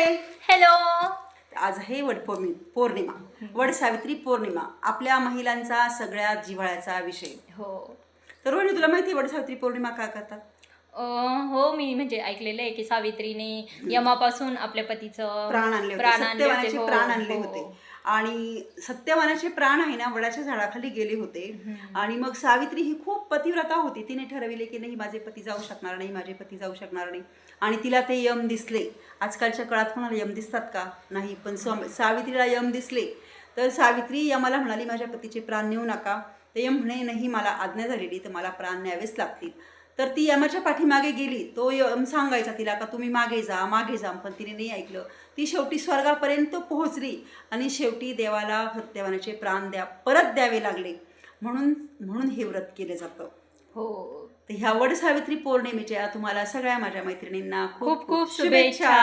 Hi hello. आज आहे पौर्णिमा वड सावित्री पौर्णिमा आपल्या महिलांचा सगळ्यात जिव्हाळ्याचा विषय. हो. तर रोहिणी तुला माहिती आहे वड सावित्री पौर्णिमा का करतात? हो, मी म्हणजे ऐकलेलं आहे की सावित्रीने यमापासून आपल्या पतीचं प्राण आणले होते, प्राण आणले होते. सत्यवानाचे हो, प्राण आणले हो. होते. आणि सत्यवानाचे प्राण आहे ना वडाच्या झाडाखाली गेले होते. आणि मग सावित्री ही खूप पतिव्रता होती. तिने ठरविले की नाही, माझे पती जाऊ शकणार नाही, माझे पती जाऊ शकणार नाही. आणि तिला ते यम दिसले. आजकालच्या काळात कोणाला यम दिसतात का? नाही. पण सावित्रीला यम दिसले. तर सावित्री यमाला म्हणाली, माझ्या पतीचे प्राण नेऊ नका. तर यम म्हणे, नाही, मला आज्ञा झालेली, तर मला प्राण न्यावेच लागतील. तर ती यमाच्या पाठीमागे गेली. तो यम सांगायचा तिला का तुम्ही मागे जा, मागे जा, पण तिने नाही ऐकलं. ती शेवटी स्वर्गापर्यंत पोहोचली आणि शेवटी देवाला सत्यवानाचे प्राण परत द्यावे लागले. म्हणून म्हणून हे व्रत केलं जातं. हो. तर ह्या वड सावित्री पौर्णिमेच्या तुम्हाला सगळ्या माझ्या मैत्रिणींना खूप खूप खूप शुभेच्छा.